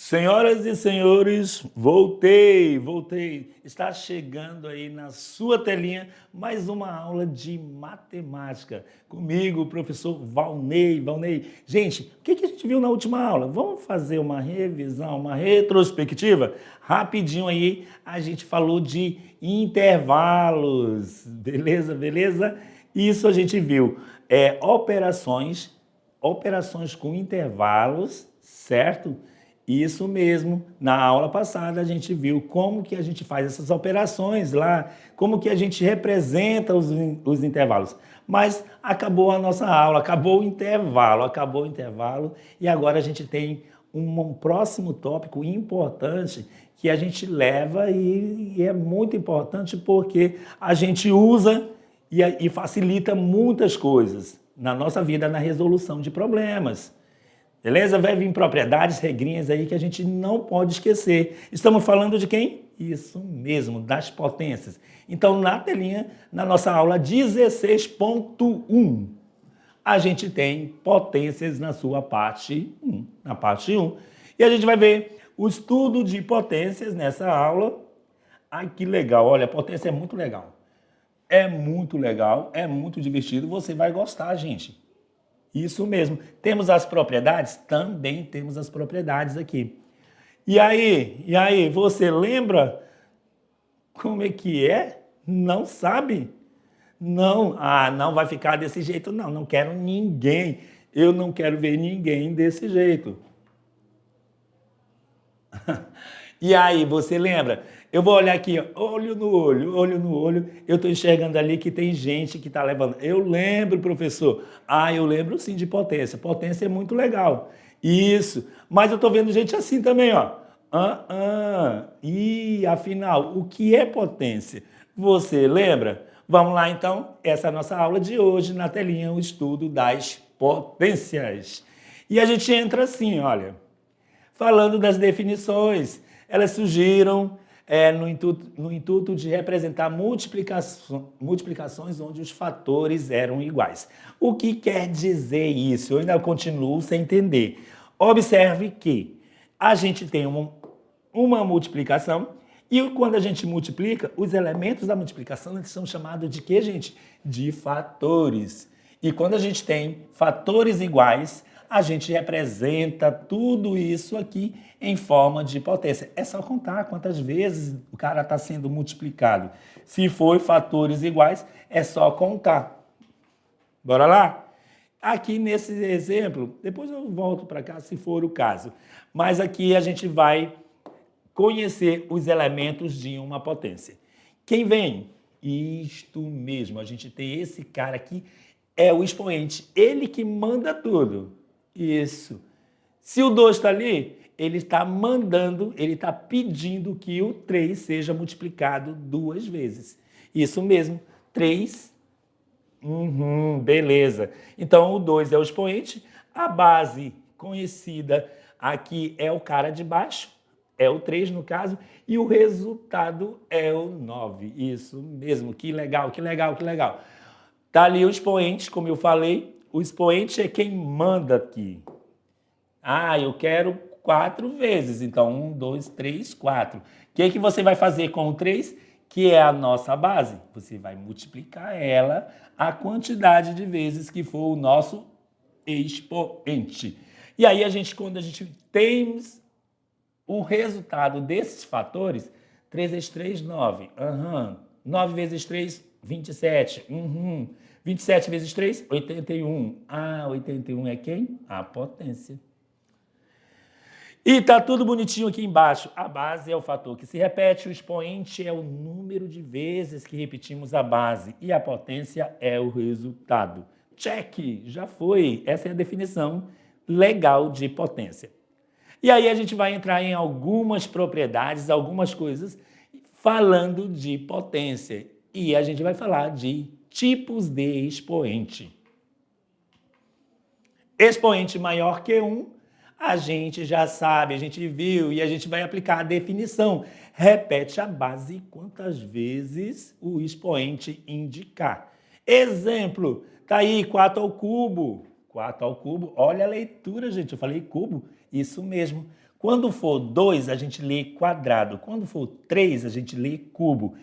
Senhoras e senhores, voltei. Está chegando aí na sua telinha mais uma aula de matemática. Comigo, o professor Valnei. Gente, o que a gente viu na última aula? Vamos fazer uma revisão, uma retrospectiva? Rapidinho aí, a gente falou de intervalos. Beleza? Isso a gente viu. Operações com intervalos, certo? Isso mesmo, na aula passada a gente viu como que a gente faz essas operações lá, como que a gente representa os intervalos. Mas acabou a nossa aula, acabou o intervalo e agora a gente tem um próximo tópico importante que a gente leva e é muito importante porque a gente usa e facilita muitas coisas na nossa vida na resolução de problemas. Beleza? Vai vir propriedades, regrinhas aí que a gente não pode esquecer. Estamos falando de quem? Isso mesmo, das potências. Então, na telinha, na nossa aula 16.1, a gente tem potências na sua parte 1, na parte 1. E a gente vai ver o estudo de potências nessa aula. Ai, que legal. Olha, a potência é muito legal. É muito divertido. Você vai gostar, gente. Isso mesmo. Temos as propriedades? Também temos as propriedades aqui. E aí, você lembra como é que é? Não sabe? Não, não vai ficar desse jeito, não. Não quero ninguém. Eu não quero ver ninguém desse jeito. E aí, você lembra? Eu vou olhar aqui, olho no olho. Eu estou enxergando ali que tem gente que está levando. Eu lembro, professor. Eu lembro sim de potência. Potência é muito legal. Isso. Mas eu estou vendo gente assim também, ó. E afinal, o que é potência? Você lembra? Vamos lá, então. Essa é a nossa aula de hoje na telinha, o estudo das potências. E a gente entra assim, olha, falando das definições. Elas surgiram no intuito de representar multiplicações onde os fatores eram iguais. O que quer dizer isso? Eu ainda continuo sem entender. Observe que a gente tem uma multiplicação e quando a gente multiplica, os elementos da multiplicação eles são chamados de quê, gente? De fatores. E quando a gente tem fatores iguais, a gente representa tudo isso aqui em forma de potência. É só contar quantas vezes o cara está sendo multiplicado. Se for fatores iguais, é só contar. Bora lá? Aqui nesse exemplo, depois eu volto para cá se for o caso. Mas aqui a gente vai conhecer os elementos de uma potência. Quem vem? Isto mesmo, a gente tem esse cara aqui, é o expoente, ele que manda tudo. Isso. Se o 2 está ali, ele está mandando, ele está pedindo que o 3 seja multiplicado 2 vezes. Isso mesmo, 3. Beleza. Então, o 2 é o expoente, a base conhecida aqui é o cara de baixo, é o 3 no caso, e o resultado é o 9. Isso mesmo, que legal. Tá ali o expoente, como eu falei, o expoente é quem manda aqui. Eu quero 4 vezes. Então, 1, 2, 3, 4. O que você vai fazer com o 3? Que é a nossa base. Você vai multiplicar ela a quantidade de vezes que for o nosso expoente. E aí, quando a gente tem o resultado desses fatores, 3 vezes 3, 9. 9 vezes 3, 27. 27 vezes 3, 81. 81 é quem? A potência. E tá tudo bonitinho aqui embaixo. A base é o fator que se repete, o expoente é o número de vezes que repetimos a base e a potência é o resultado. Check! Já foi. Essa é a definição legal de potência. E aí a gente vai entrar em algumas propriedades, algumas coisas, falando de potência. E a gente vai falar de tipos de expoente. Expoente maior que 1, a gente já sabe, a gente viu e a gente vai aplicar a definição. Repete a base quantas vezes o expoente indicar. Exemplo, tá aí 4 ao cubo. 4 ao cubo, olha a leitura, gente, eu falei cubo, isso mesmo. Quando for 2, a gente lê quadrado. Quando for 3, a gente lê cubo.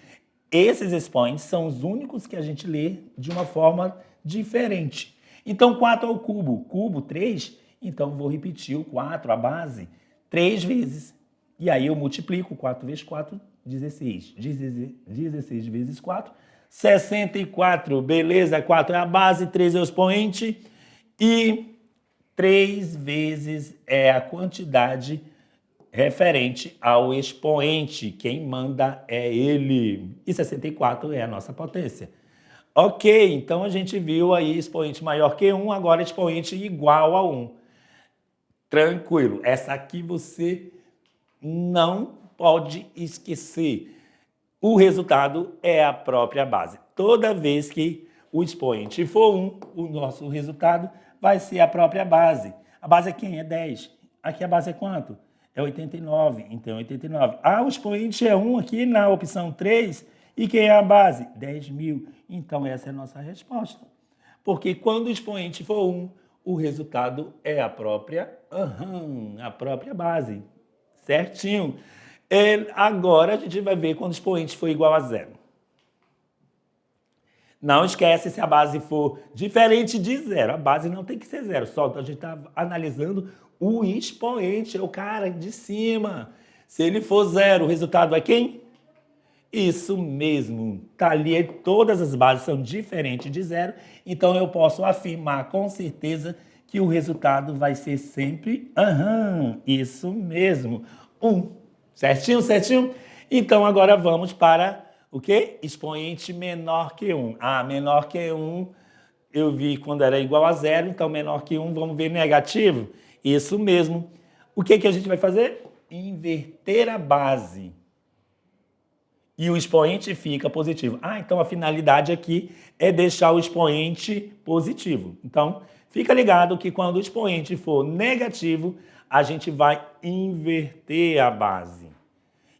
Esses expoentes são os únicos que a gente lê de uma forma diferente. Então, 4 ao cubo. Cubo, 3. Então, vou repetir o 4, a base, 3 vezes. E aí eu multiplico 4 vezes 4, 16. 16 vezes 4, 64. Beleza? 4 é a base, 3 é o expoente. E 3 vezes é a quantidade referente ao expoente. Quem manda é ele. E 64 é a nossa potência. Ok, então a gente viu aí expoente maior que 1, agora expoente igual a 1. Tranquilo, essa aqui você não pode esquecer. O resultado é a própria base. Toda vez que o expoente for 1, o nosso resultado vai ser a própria base. A base é quem? É 10. Aqui a base é quanto? É 89. Então, 89. Ah, o expoente é 1 aqui na opção 3. E quem é a base? 10.000. Então, essa é a nossa resposta. Porque quando o expoente for 1, o resultado é a própria base. Certinho? Agora a gente vai ver quando o expoente for igual a 0. Não esquece se a base for diferente de 0. A base não tem que ser 0. Só a gente está analisando o expoente, é o cara de cima. Se ele for 0, o resultado é quem? Isso mesmo. Tá ali, todas as bases são diferentes de 0. Então eu posso afirmar com certeza que o resultado vai ser sempre isso mesmo. 1. Certinho, certinho? Então agora vamos para o quê? Expoente menor que 1. Ah, menor que 1, eu vi quando era igual a 0, então menor que 1, vamos ver negativo? Isso mesmo. O que a gente vai fazer? Inverter a base. E o expoente fica positivo. Ah, então a finalidade aqui é deixar o expoente positivo. Então, fica ligado que quando o expoente for negativo, a gente vai inverter a base.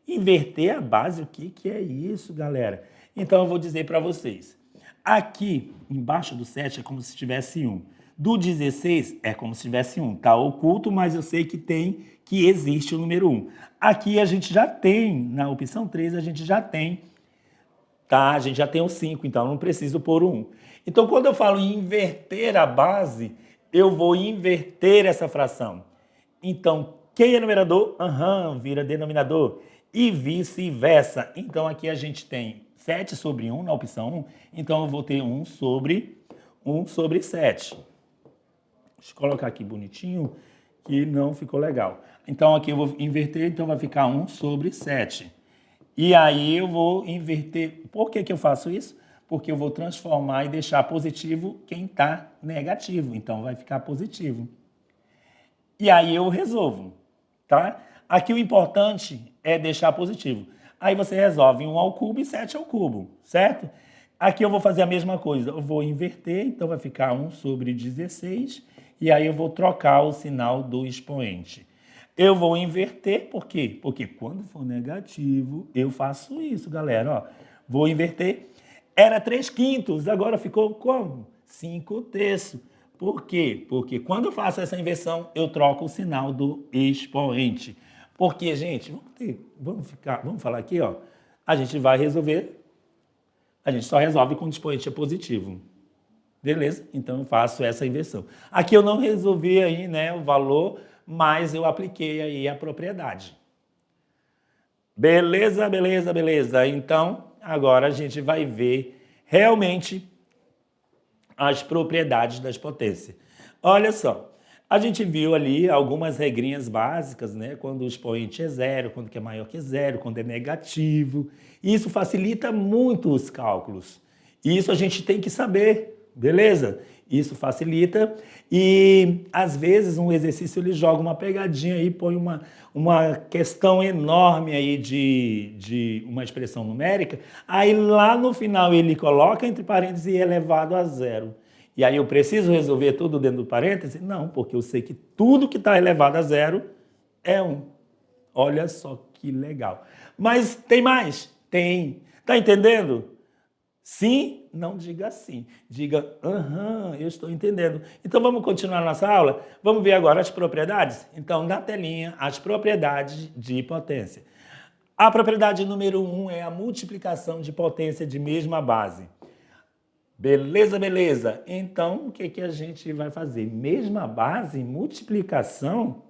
Inverter a base, o que é isso, galera? Então, eu vou dizer para vocês. Aqui, embaixo do 7, é como se tivesse 1. Do 16, é como se tivesse 1. Está oculto, mas eu sei que existe o número 1. Aqui a gente já tem, na opção 3, a gente já tem, tá? A gente já tem o 5, então não preciso pôr o 1. Então, quando eu falo em inverter a base, eu vou inverter essa fração. Então, quem é numerador? Vira denominador. E vice-versa. Então, aqui a gente tem 7 sobre 1 na opção 1. Então, eu vou ter 1 sobre 7. Deixa eu colocar aqui bonitinho, que não ficou legal. Então, aqui eu vou inverter, então vai ficar 1 sobre 7. E aí eu vou inverter. Por que eu faço isso? Porque eu vou transformar e deixar positivo quem está negativo. Então, vai ficar positivo. E aí eu resolvo, tá? Aqui o importante é deixar positivo. Aí você resolve 1 ao cubo e 7 ao cubo, certo? Aqui eu vou fazer a mesma coisa. Eu vou inverter, então vai ficar 1 sobre 16. E aí eu vou trocar o sinal do expoente. Eu vou inverter, por quê? Porque quando for negativo, eu faço isso, galera. Ó, vou inverter. Era 3/5, agora ficou como? 5/3. Por quê? Porque quando eu faço essa inversão, eu troco o sinal do expoente. Porque, gente, vamos falar aqui, ó. A gente vai resolver, a gente só resolve quando o expoente é positivo. Beleza? Então eu faço essa inversão. Aqui eu não resolvi aí, né, o valor, mas eu apliquei aí a propriedade. Beleza, beleza, beleza. Então, agora a gente vai ver realmente as propriedades das potências. Olha só, a gente viu ali algumas regrinhas básicas, né? Quando o expoente é 0, quando que é maior que 0, quando é negativo. Isso facilita muito os cálculos. Isso a gente tem que saber, beleza? Isso facilita e, às vezes, um exercício ele joga uma pegadinha aí, põe uma questão enorme aí de uma expressão numérica, aí lá no final ele coloca entre parênteses e elevado a 0. E aí eu preciso resolver tudo dentro do parêntese? Não, porque eu sei que tudo que está elevado a 0 é 1. Olha só que legal. Mas tem mais? Tem. Tá entendendo? Sim, não diga sim. Diga, aham, eu estou entendendo. Então vamos continuar nossa aula? Vamos ver agora as propriedades? Então, na telinha, as propriedades de potência. A propriedade número 1 é a multiplicação de potência de mesma base. Beleza, beleza. Então, o que a gente vai fazer? Mesma base, multiplicação?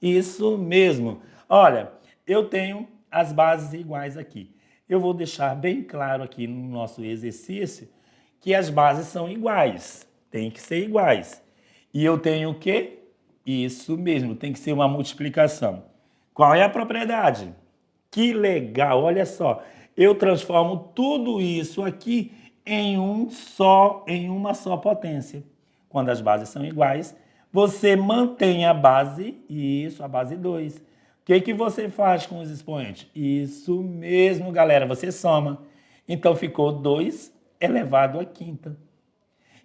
Isso mesmo. Olha, eu tenho as bases iguais aqui. Eu vou deixar bem claro aqui no nosso exercício que as bases são iguais. Tem que ser iguais. E eu tenho o quê? Isso mesmo, tem que ser uma multiplicação. Qual é a propriedade? Que legal, olha só. Eu transformo tudo isso aqui em uma só potência. Quando as bases são iguais, você mantém a base, isso, a base 2. O que você faz com os expoentes? Isso mesmo, galera, você soma. Então ficou 2 elevado à quinta.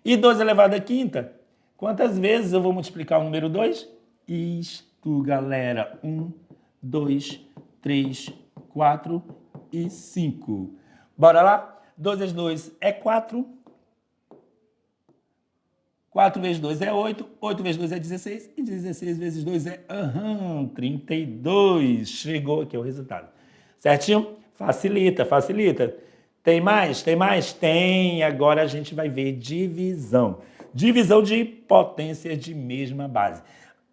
E 2 elevado à quinta, quantas vezes eu vou multiplicar o número 2? Isto, galera, 1, 2, 3, 4 e 5. Bora lá? 2 vezes 2 é 4. 4 vezes 2 é 8. 8 vezes 2 é 16. E 16 vezes 2 é 32. Chegou aqui o resultado. Certinho? Facilita, facilita. Tem mais? Tem mais? Tem. Agora a gente vai ver divisão. Divisão de potência de mesma base.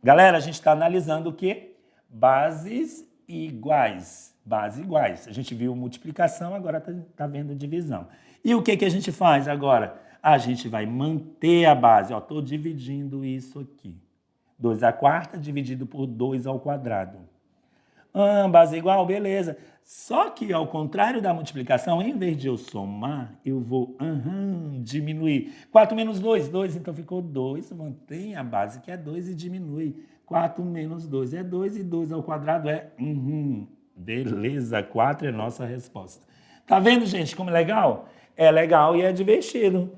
Galera, a gente está analisando o quê? Bases iguais. Bases iguais. A gente viu multiplicação, agora está vendo divisão. E o que a gente faz agora? A gente vai manter a base. Estou dividindo isso aqui. 2 à quarta dividido por 2 ao quadrado. Base igual, beleza. Só que, ao contrário da multiplicação, em vez de eu somar, eu vou diminuir. 4 menos 2, 2, então ficou 2. Mantém a base, que é 2, e diminui. 4 menos 2 é 2, e 2 ao quadrado é Beleza, 4 é nossa resposta. Tá vendo, gente, como é legal? É legal e é divertido.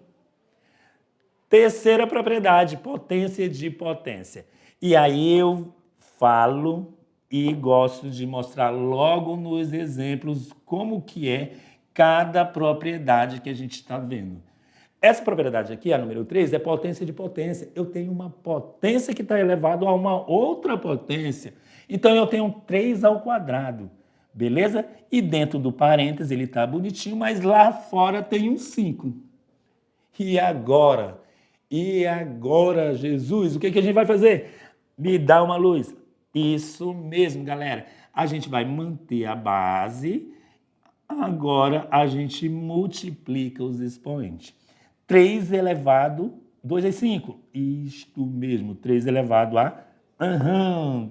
Terceira propriedade, potência de potência. E aí eu falo e gosto de mostrar logo nos exemplos como que é cada propriedade que a gente está vendo. Essa propriedade aqui, a número 3, é potência de potência. Eu tenho uma potência que está elevada a uma outra potência. Então, eu tenho 3 ao quadrado, beleza? E dentro do parênteses ele está bonitinho, mas lá fora tem um 5. E agora? Jesus, o que a gente vai fazer? Me dá uma luz. Isso mesmo, galera. A gente vai manter a base. Agora, a gente multiplica os expoentes. 3 elevado, 2 é 5. Isto mesmo, 3 elevado a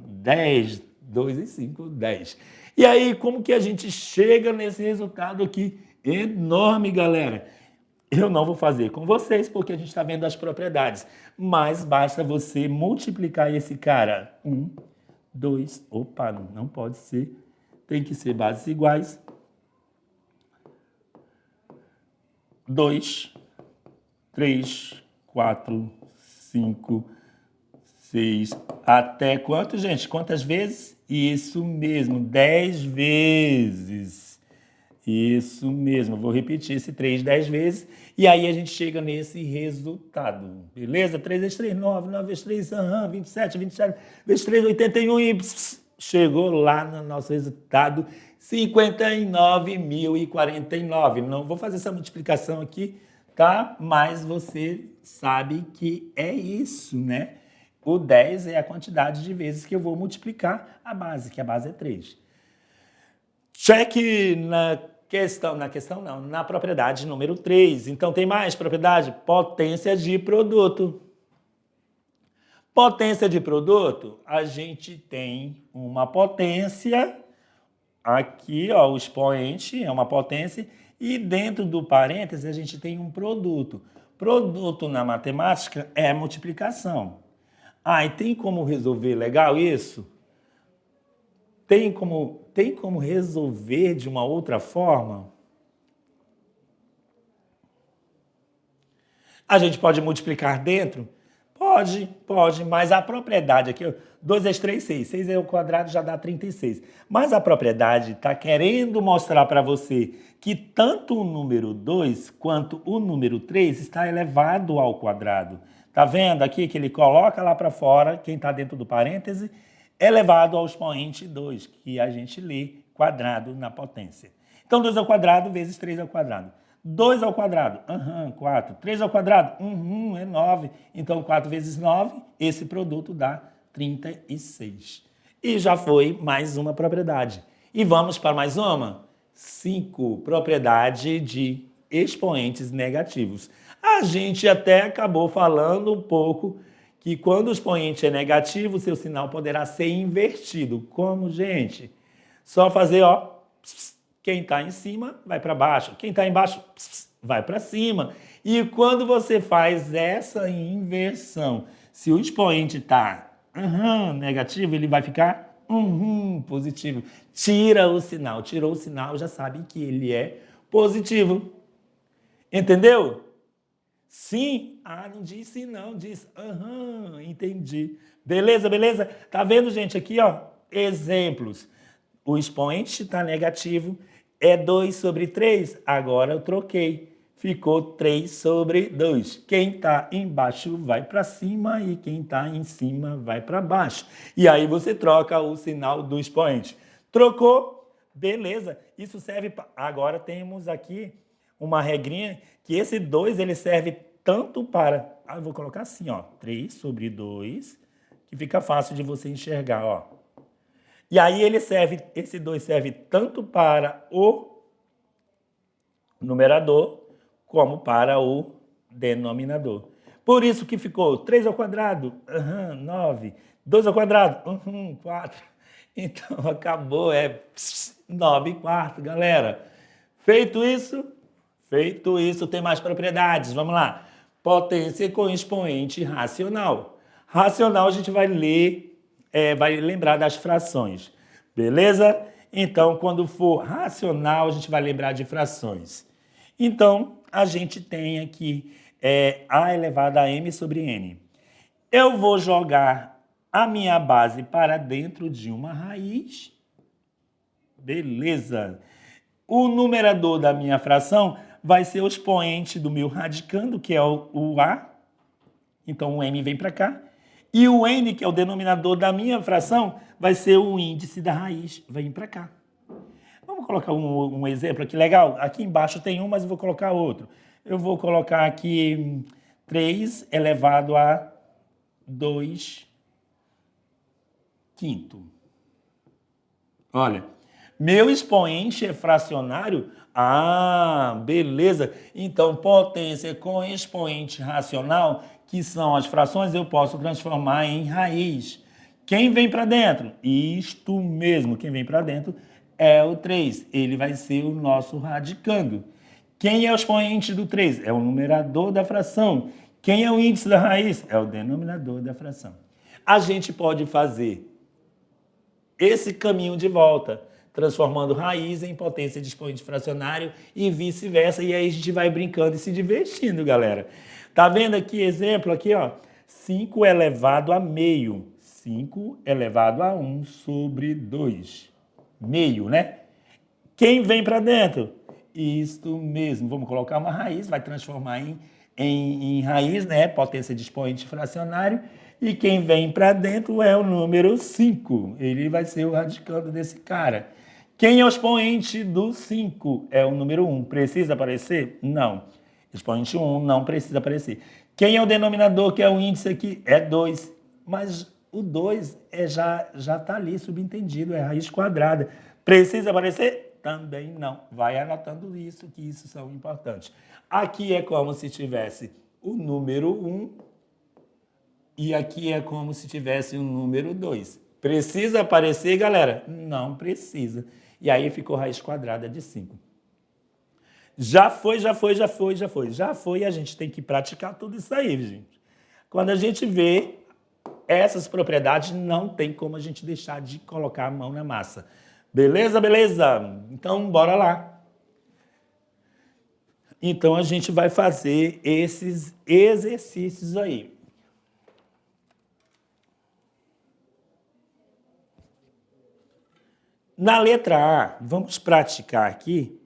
10. 2 e 5, 10. E aí, como que a gente chega nesse resultado aqui enorme, galera? Eu não vou fazer com vocês, porque a gente está vendo as propriedades. Mas basta você multiplicar esse cara. 1, 2, opa, não pode ser. Tem que ser bases iguais. 2, 3, 4, 5, 6. Até quanto, gente? Quantas vezes? Isso mesmo, 10 vezes. Isso mesmo, vou repetir esse 3 10 vezes e aí a gente chega nesse resultado, beleza? 3 vezes 3, 9, 9 vezes 3, 27, 27 vezes 3, 81 e chegou lá no nosso resultado, 59.049. Não vou fazer essa multiplicação aqui, tá? Mas você sabe que é isso, né? O 10 é a quantidade de vezes que eu vou multiplicar a base, que a base é 3. Cheque na propriedade número 3. Então, tem mais propriedade? Potência de produto. Potência de produto, a gente tem uma potência, aqui, ó, o expoente é uma potência, e dentro do parênteses a gente tem um produto. Produto na matemática é multiplicação. E tem como resolver legal isso? Tem como resolver de uma outra forma? A gente pode multiplicar dentro? Pode, mas a propriedade aqui, 2 vezes 3, 6. 6 ao quadrado já dá 36. Mas a propriedade está querendo mostrar para você que tanto o número 2 quanto o número 3 está elevado ao quadrado. Tá vendo aqui que ele coloca lá para fora, quem está dentro do parêntese, elevado ao expoente 2, que a gente lê quadrado na potência. Então, 2 ao quadrado vezes 3 ao quadrado. 2 ao quadrado, 4. 3 ao quadrado, é 9. Então, 4 vezes 9, esse produto dá 36. E já foi mais uma propriedade. E vamos para mais uma? 5, propriedade de expoentes negativos. A gente até acabou falando um pouco que quando o expoente é negativo, seu sinal poderá ser invertido. Como, gente? Só fazer, ó, quem está em cima vai para baixo, quem está embaixo vai para cima. E quando você faz essa inversão, se o expoente está negativo, ele vai ficar positivo. Tirou o sinal, já sabe que ele é positivo. Entendeu? Sim? Não disse não, diz entendi. Beleza? Tá vendo, gente, aqui, ó, exemplos. O expoente está negativo, é 2 sobre 3, agora eu troquei. Ficou 3 sobre 2. Quem está embaixo vai para cima e quem está em cima vai para baixo. E aí você troca o sinal do expoente. Trocou? Beleza. Isso serve para... Agora temos aqui uma regrinha que esse 2 ele serve tanto para... eu vou colocar assim, ó, 3 sobre 2, que fica fácil de você enxergar, ó. E aí esse 2 serve tanto para o numerador como para o denominador. Por isso que ficou 3 ao quadrado, 9. 2 ao quadrado, 4. Então acabou, 9 quartos, galera. Feito isso, tem mais propriedades. Vamos lá. Potência com expoente racional. Racional a gente vai ler... vai lembrar das frações, beleza? Então, quando for racional, a gente vai lembrar de frações. Então, a gente tem aqui A elevado a M sobre N. Eu vou jogar a minha base para dentro de uma raiz. Beleza. O numerador da minha fração vai ser o expoente do meu radicando, que é o A. Então, o M vem para cá. E o N, que é o denominador da minha fração, vai ser o índice da raiz, vem para cá. Vamos colocar um exemplo aqui legal? Aqui embaixo tem um, mas eu vou colocar outro. Eu vou colocar aqui 3 elevado a 2 quinto. Olha, meu expoente é fracionário? Beleza. Então, potência com expoente racional, que são as frações, eu posso transformar em raiz. Quem vem para dentro? Isto mesmo, quem vem para dentro é o 3. Ele vai ser o nosso radicando. Quem é o expoente do 3? É o numerador da fração. Quem é o índice da raiz? É o denominador da fração. A gente pode fazer esse caminho de volta, transformando raiz em potência de expoente fracionário e vice-versa. E aí a gente vai brincando e se divertindo, galera. Tá vendo aqui, exemplo aqui, ó, 5 elevado a meio. 5 elevado a 1 sobre 2. Meio, né? Quem vem para dentro? Isto mesmo. Vamos colocar uma raiz, vai transformar em raiz, né? Potência de expoente fracionário. E quem vem para dentro é o número 5. Ele vai ser o radicando desse cara. Quem é o expoente do 5? É o número 1. Precisa aparecer? Não. Expoente 1 não precisa aparecer. Quem é o denominador, que é o índice aqui? É 2. Mas o 2 já está ali subentendido, é raiz quadrada. Precisa aparecer? Também não. Vai anotando isso, que isso são importantes. Aqui é como se tivesse o número 1 e aqui é como se tivesse o número 2. Precisa aparecer, galera? Não precisa. E aí ficou raiz quadrada de 5. Já foi, a gente tem que praticar tudo isso aí, gente. Quando a gente vê essas propriedades, não tem como a gente deixar de colocar a mão na massa. Beleza? Então, bora lá. Então, a gente vai fazer esses exercícios aí. Na letra A, vamos praticar aqui.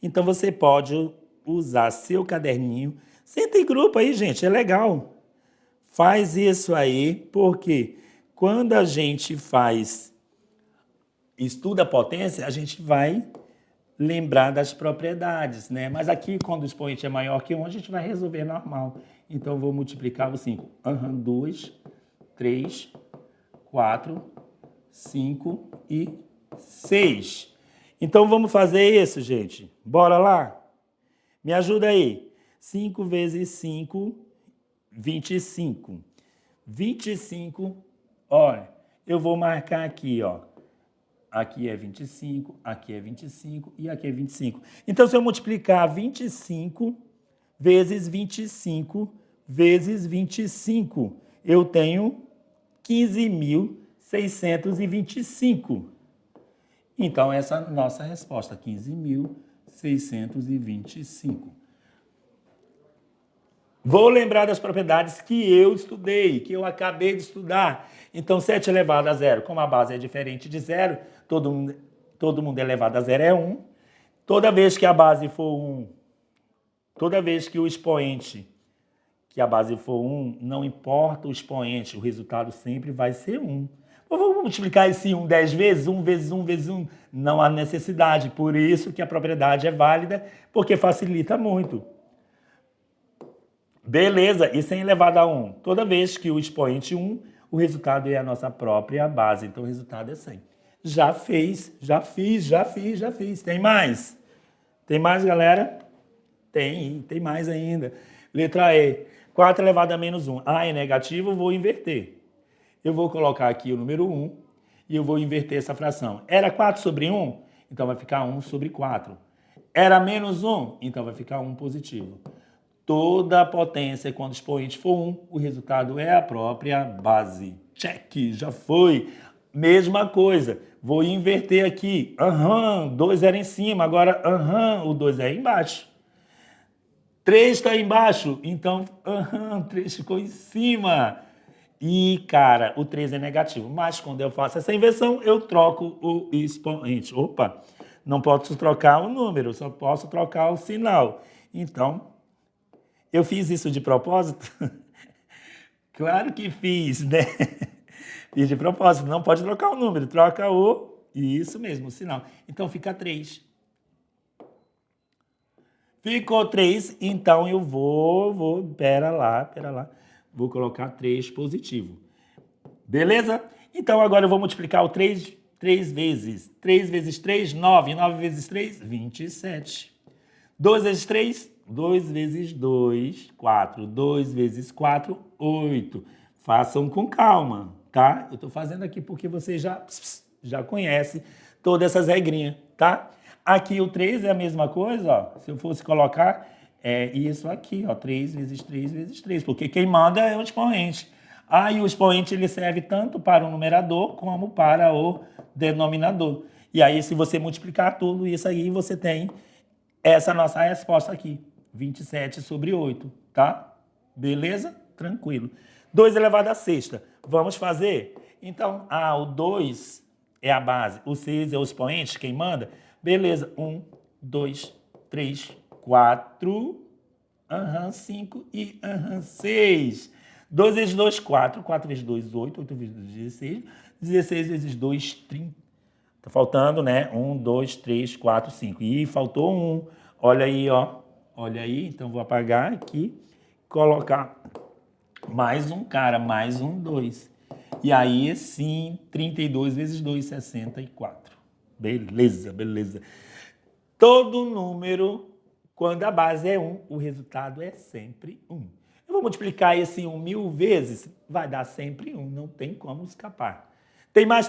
Então, você pode usar seu caderninho. Senta em grupo aí, gente, é legal. Faz isso aí, porque quando a gente estuda a potência, a gente vai lembrar das propriedades, né? Mas aqui, quando o expoente é maior que 1, a gente vai resolver normal. Então, eu vou multiplicar o 5. 2, 3, 4, 5 e 6. Então, vamos fazer isso, gente. Bora lá? Me ajuda aí. 5 vezes 5, 25. 25, olha, eu vou marcar aqui, ó. Aqui é 25, aqui é 25 e aqui é 25. Então, se eu multiplicar 25 vezes 25 vezes 25, eu tenho 15.625. Então, essa é a nossa resposta, 15.625. Vou lembrar das propriedades que eu estudei, que eu acabei de estudar. Então, 7 elevado a 0, como a base é diferente de 0, todo mundo elevado a 0 é 1. Toda vez que a base for 1, toda vez que o expoente, que a base for 1, não importa o expoente, o resultado sempre vai ser 1. Vamos multiplicar esse 1 10 vezes? 1 vezes 1 vezes 1? Não há necessidade. Por isso que a propriedade é válida, porque facilita muito. Beleza, e 100 elevado a 1. Toda vez que o expoente 1, o resultado é a nossa própria base. Então, o resultado é 100. Já fiz. Tem mais? Tem mais, galera? Tem mais ainda. Letra E. 4 elevado a menos 1. A é negativo, eu vou inverter. Eu vou colocar aqui o número 1 e eu vou inverter essa fração. Era 4 sobre 1? Então, vai ficar 1 sobre 4. Era menos 1? Então, vai ficar 1 positivo. Toda a potência, quando o expoente for 1, o resultado é a própria base. Check, já foi. Mesma coisa, vou inverter aqui. 2 era em cima, agora o 2 é embaixo. 3 está embaixo, então 3 ficou em cima. E, cara, o 3 é negativo. Mas quando eu faço essa inversão, eu troco o expoente. Opa, não posso trocar o número, só posso trocar o sinal. Então, eu fiz isso de propósito? Claro que fiz, né? Fiz de propósito. Não pode trocar o número, troca o... Isso mesmo, o sinal. Então, fica 3. Ficou 3, então eu pera lá. Vou colocar 3 positivo. Beleza? Então, agora eu vou multiplicar o 3 vezes. 3 vezes 3, 9. 9 vezes 3, 27. 2 vezes 3, 2 vezes 2, 4. 2 vezes 4, 8. Façam com calma, tá? Eu estou fazendo aqui porque você já conhece todas essas regrinhas, tá? Aqui o 3 é a mesma coisa, ó. Se eu fosse colocar, é isso aqui, ó. 3 vezes 3 vezes 3, porque quem manda é o expoente. E o expoente ele serve tanto para o numerador como para o denominador. E aí, se você multiplicar tudo isso aí, você tem essa nossa resposta aqui, 27 sobre 8, tá? Beleza? Tranquilo. 2 elevado a sexta. Vamos fazer? Então, o 2 é a base, o 6 é o expoente, quem manda? Beleza. 1, 2, 3, 4, 5 e 6. 2 vezes 2, 4. 4 vezes 2, 8. 8 vezes 2, 16. 16 vezes 2, 30. Tá faltando, né? 1, 2, 3, 4, 5. Ih, faltou 1. Olha aí, ó. Olha aí. Então, vou apagar aqui. Colocar mais um cara, mais um 2. E aí, sim, 32 vezes 2, 64. Beleza. Todo número, quando a base é 1, o resultado é sempre 1. Eu vou multiplicar esse 1 1000 vezes, vai dar sempre 1. Não tem como escapar. Tem mais?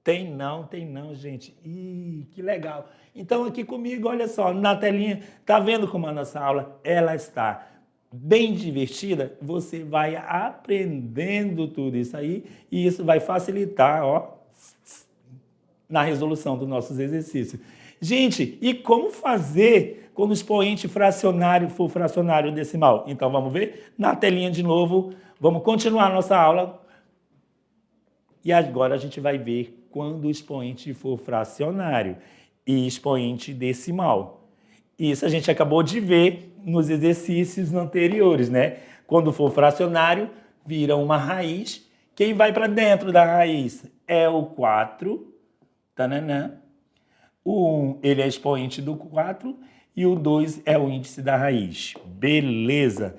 Tem não, gente. Ih, que legal. Então, aqui comigo, olha só, na telinha, tá vendo como a nossa aula, ela está bem divertida? Você vai aprendendo tudo isso aí e isso vai facilitar, ó, na resolução dos nossos exercícios. Gente, e como fazer quando o expoente fracionário for fracionário decimal? Então, vamos ver? Na telinha de novo, vamos continuar a nossa aula. E agora a gente vai ver quando o expoente for fracionário e expoente decimal. Isso a gente acabou de ver nos exercícios anteriores, né? Quando for fracionário, vira uma raiz. Quem vai para dentro da raiz é o 4. Tananã. O 1, ele é expoente do 4 e o 2 é o índice da raiz. Beleza.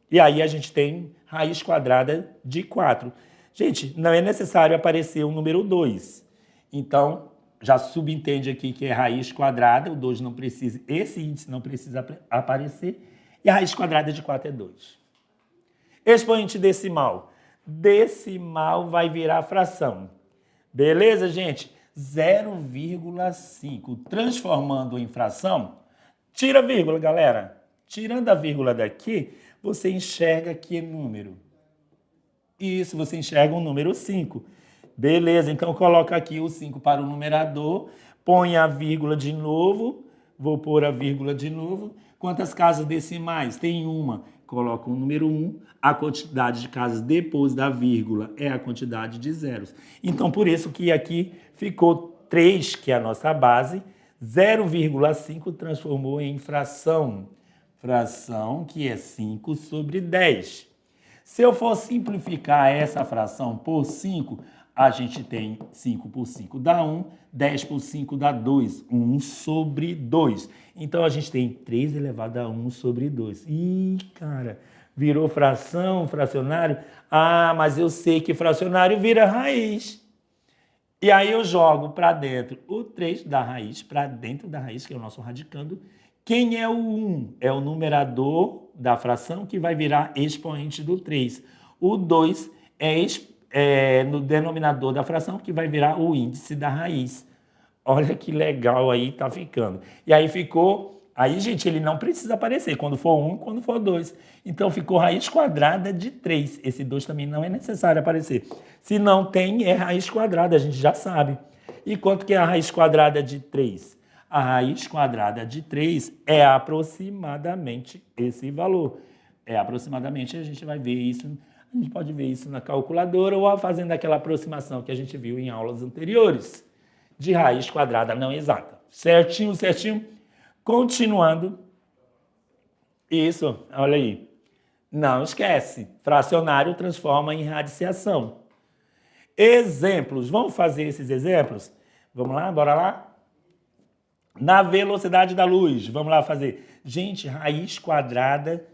E aí a gente tem raiz quadrada de 4. Gente, não é necessário aparecer o número 2. Então, já subentende aqui que é raiz quadrada, o 2 não precisa, esse índice não precisa aparecer, e a raiz quadrada de 4 é 2. Expoente decimal. Decimal vai virar fração. Beleza, gente? 0,5. Transformando em fração, tira a vírgula, galera. Tirando a vírgula daqui, você enxerga que número? Isso, você enxerga o número 5. Beleza, então coloca aqui o 5 para o numerador, põe a vírgula de novo, vou pôr a vírgula de novo. Quantas casas decimais? Tem uma. Coloca o número 1, a quantidade de casas depois da vírgula é a quantidade de zeros. Então, por isso que aqui ficou 3, que é a nossa base, 0,5 transformou em fração. Fração que é 5 sobre 10. Se eu for simplificar essa fração por 5, a gente tem 5 por 5 dá 1, 10 por 5 dá 2, 1 sobre 2. Então, a gente tem 3 elevado a 1 sobre 2. Ih, cara, virou fração, fracionário. Ah, mas eu sei que fracionário vira raiz. E aí eu jogo para dentro o 3 da raiz, para dentro da raiz, que é o nosso radicando. Quem é o 1? É o numerador da fração que vai virar expoente do 3. O 2 é no denominador da fração que vai virar o índice da raiz. Olha que legal aí tá ficando. E aí ficou... Aí, gente, ele não precisa aparecer quando for 1, quando for 2. Então, ficou raiz quadrada de 3. Esse 2 também não é necessário aparecer. Se não tem, é raiz quadrada, a gente já sabe. E quanto que é a raiz quadrada de 3? A raiz quadrada de 3 é aproximadamente esse valor. É aproximadamente, a gente vai ver isso, a gente pode ver isso na calculadora ou fazendo aquela aproximação que a gente viu em aulas anteriores, de raiz quadrada não exata. Certinho, certinho? Continuando. Isso, olha aí. Não esquece, fracionário transforma em radiciação. Exemplos, vamos fazer esses exemplos? Vamos lá, bora lá? Na velocidade da luz, vamos lá fazer. Gente, raiz quadrada,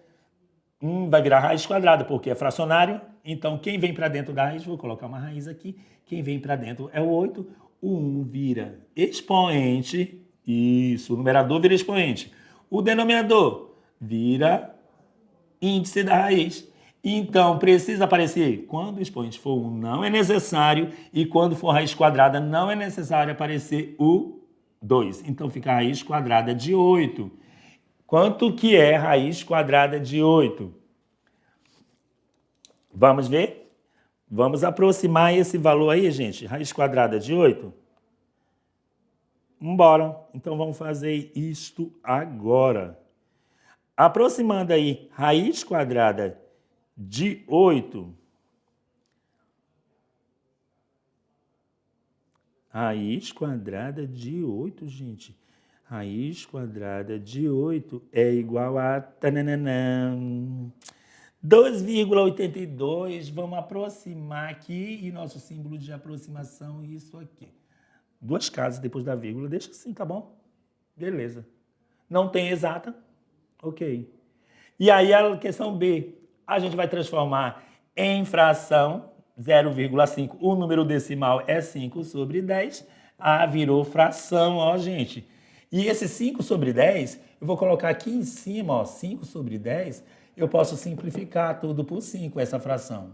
vai virar raiz quadrada, porque é fracionário. Então, quem vem para dentro da raiz, vou colocar uma raiz aqui. Quem vem para dentro é o 8. O 1 vira expoente. Isso, o numerador vira expoente. O denominador vira índice da raiz. Então, precisa aparecer, quando o expoente for 1, não é necessário. E quando for raiz quadrada, não é necessário aparecer o 2. Então, fica a raiz quadrada de 8. Quanto que é raiz quadrada de 8? Vamos ver? Vamos aproximar esse valor aí, gente. Raiz quadrada de 8. Vambora. Então, vamos fazer isto agora. Aproximando aí raiz quadrada de 8. Raiz quadrada de 8, gente. Raiz quadrada de 8 é igual a 2,82. Vamos aproximar aqui e nosso símbolo de aproximação, isso aqui. 2 casas depois da vírgula, deixa assim, tá bom? Beleza. Não tem exata? Ok. E aí a questão B, a gente vai transformar em fração 0,5. O número decimal é 5 sobre 10. Ah, virou fração, ó, gente. E esse 5 sobre 10, eu vou colocar aqui em cima, ó, 5 sobre 10, eu posso simplificar tudo por 5, essa fração.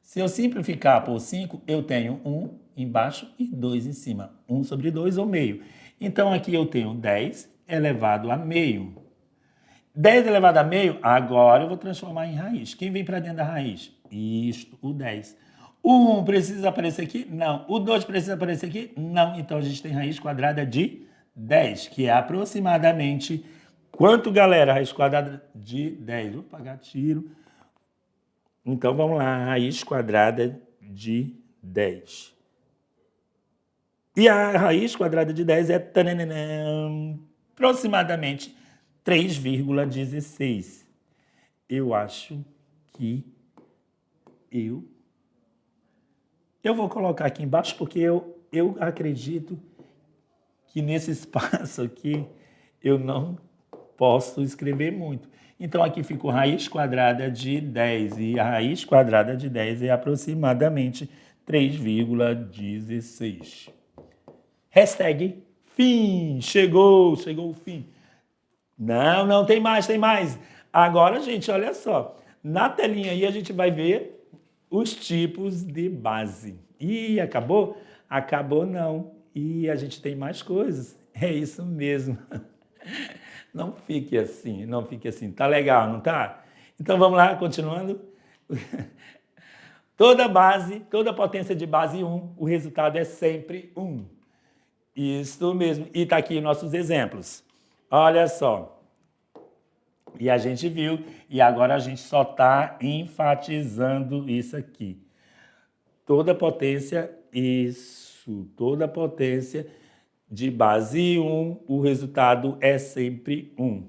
Se eu simplificar por 5, eu tenho 1 embaixo e 2 em cima. 1 sobre 2 ou meio. Então, aqui eu tenho 10 elevado a meio. 10 elevado a meio, agora eu vou transformar em raiz. Quem vem para dentro da raiz? Isto, o 10. O 1 precisa aparecer aqui? Não. O 2 precisa aparecer aqui? Não. Então, a gente tem raiz quadrada de 10, que é aproximadamente... Quanto, galera? Raiz quadrada de 10. Vou pagar tiro. Então, vamos lá, raiz quadrada de 10. E a raiz quadrada de 10 é aproximadamente 3,16. Eu acho que eu vou colocar aqui embaixo porque eu acredito que nesse espaço aqui eu não posso escrever muito. Então, aqui ficou raiz quadrada de 10, e a raiz quadrada de 10 é aproximadamente 3,16. Hashtag fim, chegou o fim. Não, tem mais. Agora, gente, olha só. Na telinha aí a gente vai ver os tipos de base. Ih, acabou? Acabou não. E a gente tem mais coisas. É isso mesmo. Não fique assim. Tá legal, não tá? Então vamos lá, continuando. Toda potência de base 1, o resultado é sempre 1. Isso mesmo. E tá aqui nossos exemplos. Olha só. E a gente viu, e agora a gente só está enfatizando isso aqui. Toda potência de base 1, o resultado é sempre 1.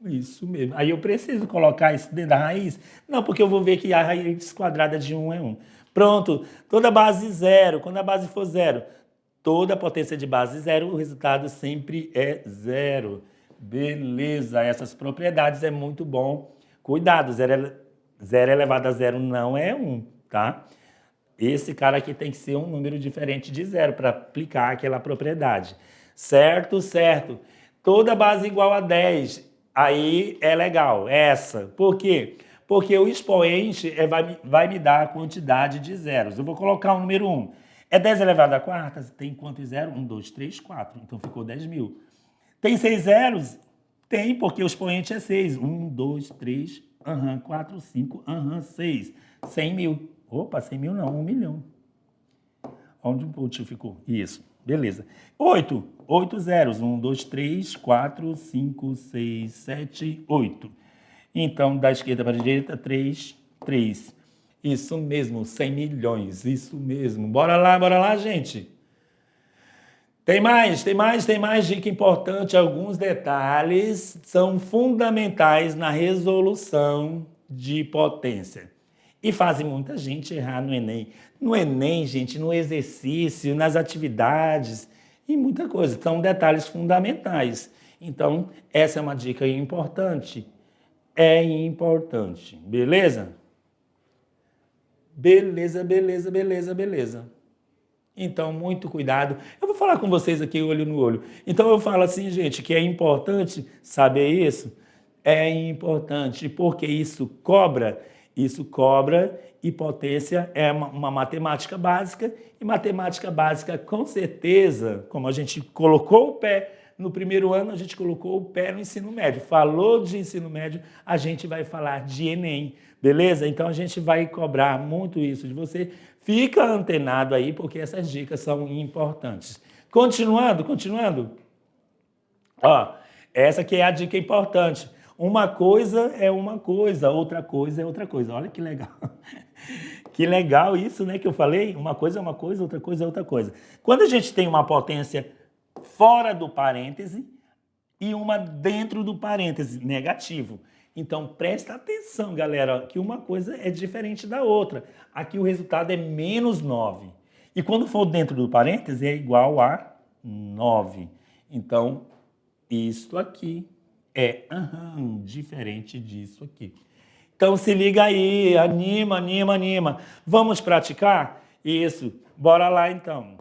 Isso mesmo. Aí eu preciso colocar isso dentro da raiz? Não, porque eu vou ver que a raiz quadrada de 1 é 1. Pronto, toda base 0, quando a base for 0, toda potência de base 0, o resultado sempre é 0. Beleza, essas propriedades é muito bom. Cuidado, 0 elevado a 0 não é 1, tá? Esse cara aqui tem que ser um número diferente de 0 para aplicar aquela propriedade. Certo? Toda base igual a 10, aí é legal, essa. Por quê? Porque o expoente vai me dar a quantidade de zeros. Eu vou colocar o número 1. É 10 elevado a quarta? Tem quantos zeros? 1, 2, 3, 4. Então ficou 10.000. Tem 6 zeros? Tem, porque o expoente é 6. 1, 2, 3, 4, 5, 6. 100 mil. Opa, 100 mil não, 1 milhão. Onde o tio ficou? Isso, beleza. 8 zeros. 1, 2, 3, 4, 5, 6, 7, 8. Então, da esquerda para a direita, 3. Isso mesmo, 100 milhões, isso mesmo. Bora lá, gente. Tem mais dica importante. Alguns detalhes são fundamentais na resolução de potência. E fazem muita gente errar no Enem. No Enem, gente, no exercício, nas atividades e muita coisa. São detalhes fundamentais. Então, essa é uma dica importante. É importante. Beleza? Beleza. Então, muito cuidado. Eu vou falar com vocês aqui olho no olho. Então, eu falo assim, gente, que é importante saber isso. É importante, porque isso cobra, e potência é uma matemática básica, e matemática básica, com certeza, como a gente colocou o pé no primeiro ano, a gente colocou o pé no ensino médio. Falou de ensino médio, a gente vai falar de Enem, beleza? Então, a gente vai cobrar muito isso de você. Fica antenado aí, porque essas dicas são importantes. Continuando. Ó, essa aqui é a dica importante. Uma coisa é uma coisa, outra coisa é outra coisa. Olha que legal. Que legal isso, né, que eu falei? Uma coisa é uma coisa, outra coisa é outra coisa. Quando a gente tem uma potência fora do parêntese e uma dentro do parêntese, negativo. Então, presta atenção, galera, que uma coisa é diferente da outra. Aqui o resultado é menos 9. E quando for dentro do parêntese, é igual a 9. Então, isto aqui é diferente disso aqui. Então, se liga aí, anima. Vamos praticar? Isso. Bora lá, então.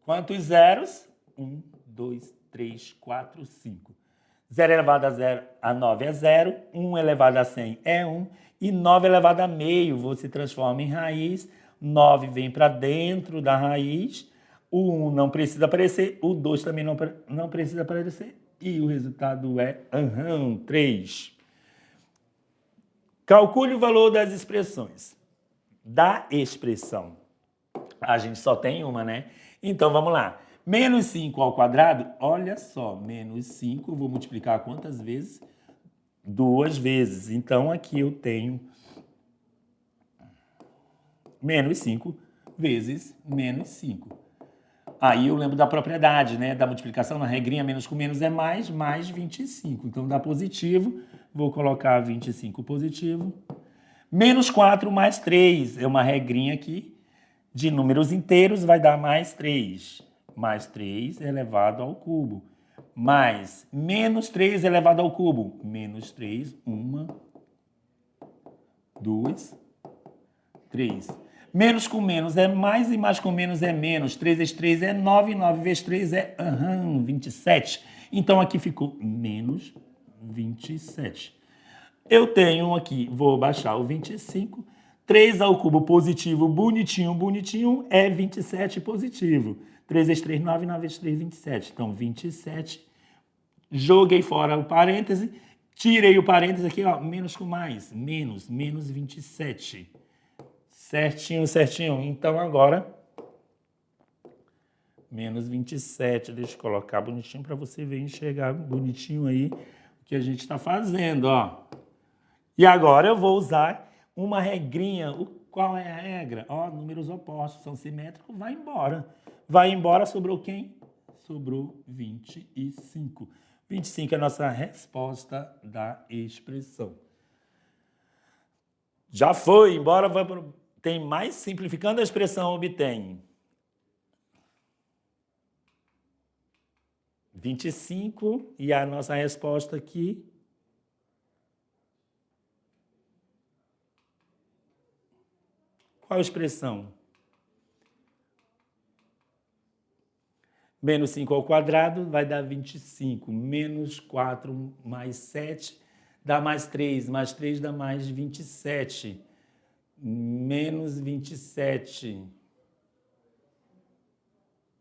Quantos zeros? 1, 2, 3, 4, 5. 0 elevado a 9 é 0, 1 elevado a 100 é 1, e 9 elevado a meio você transforma em raiz, 9 vem para dentro da raiz, o 1 não precisa aparecer, o 2 também não precisa aparecer, e o resultado é 3. Calcule o valor das expressões. Da expressão. A gente só tem uma, né? Então, vamos lá. Menos 5 ao quadrado, olha só, menos 5, vou multiplicar quantas vezes? 2 vezes. Então, aqui eu tenho Menos 5 vezes menos 5. Aí eu lembro da propriedade, né? Da multiplicação na regrinha, menos com menos é mais 25. Então dá positivo, vou colocar 25 positivo. Menos 4 mais 3, é uma regrinha aqui, de números inteiros vai dar mais 3. Mais 3 elevado ao cubo. Mais menos 3 elevado ao cubo. Menos 3, 1, 2, 3. Menos com menos é mais e mais com menos é menos. 3 vezes 3 é 9, 9 vezes 3 é 27. Então aqui ficou menos 27. Eu tenho aqui, vou baixar o 25. 3 ao cubo positivo, bonitinho, bonitinho, é 27 positivo. 3 vezes 3, 9, 9 vezes 3, 27. Então 27. Joguei fora o parêntese. Tirei o parêntese aqui, ó, menos com mais. Menos 27. Certinho, certinho. Então, agora, menos 27. Deixa eu colocar bonitinho para você ver, enxergar bonitinho aí o que a gente está fazendo, ó. E agora eu vou usar uma regrinha. Qual é a regra? Ó, números opostos são simétricos, vai embora. Vai embora, sobrou quem? Sobrou 25. 25 é a nossa resposta da expressão. Já foi, embora vai para... Tem mais, simplificando a expressão, obtém 25, e a nossa resposta aqui, qual a expressão? Menos 5 ao quadrado vai dar 25, menos 4 mais 7 dá mais 3 dá mais 27. Menos 27.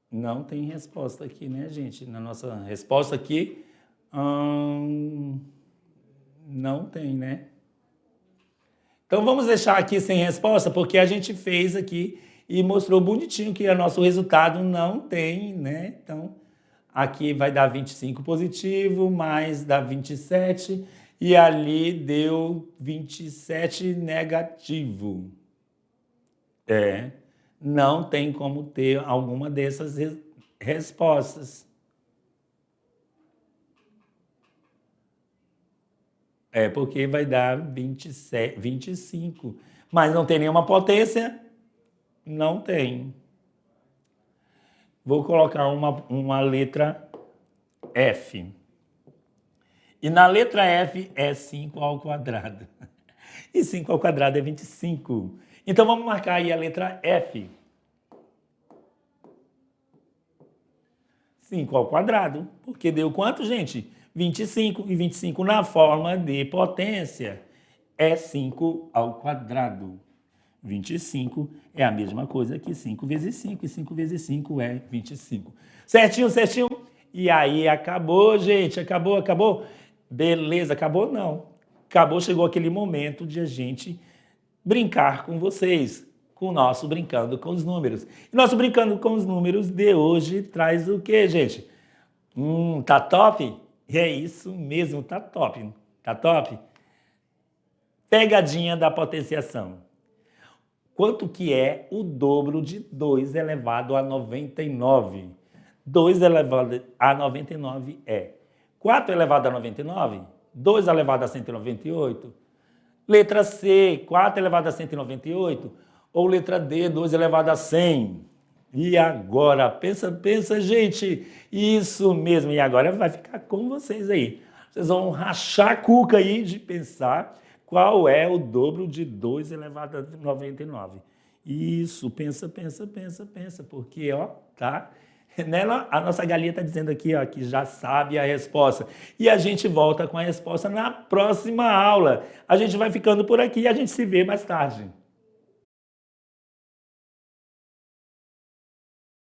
Não tem resposta aqui, né, gente? Na nossa resposta aqui, não tem, né? Então, vamos deixar aqui sem resposta, porque a gente fez aqui e mostrou bonitinho que o nosso resultado não tem, né? Então, aqui vai dar 25 positivo, mais dá 27... E ali deu 27 negativo. Não tem como ter alguma dessas respostas. Porque vai dar 25. Mas não tem nenhuma potência? Não tem. Vou colocar uma letra F. E na letra F é 5 ao quadrado. E 5 ao quadrado é 25. Então, vamos marcar aí a letra F. 5 ao quadrado. Porque deu quanto, gente? 25. E 25 na forma de potência é 5 ao quadrado. 25 é a mesma coisa que 5 vezes 5. E 5 vezes 5 é 25. Certinho, certinho? E aí, acabou, gente. Acabou. Beleza, acabou não. Acabou, chegou aquele momento de a gente brincar com vocês, com o nosso Brincando com os Números. E nosso Brincando com os Números de hoje traz o quê, gente? Tá top? É isso mesmo, tá top. Tá top? Pegadinha da potenciação. Quanto que é o dobro de 2 elevado a 99? 2 elevado a 99 é 4 elevado a 99, 2 elevado a 198. Letra C, 4 elevado a 198. Ou letra D, 2 elevado a 100. E agora, pensa, gente. Isso mesmo. E agora vai ficar com vocês aí. Vocês vão rachar a cuca aí de pensar qual é o dobro de 2 elevado a 99. Isso, pensa. Porque, ó, tá... Nela, a nossa galinha está dizendo aqui, ó, que já sabe a resposta. E a gente volta com a resposta na próxima aula. A gente vai ficando por aqui e a gente se vê mais tarde.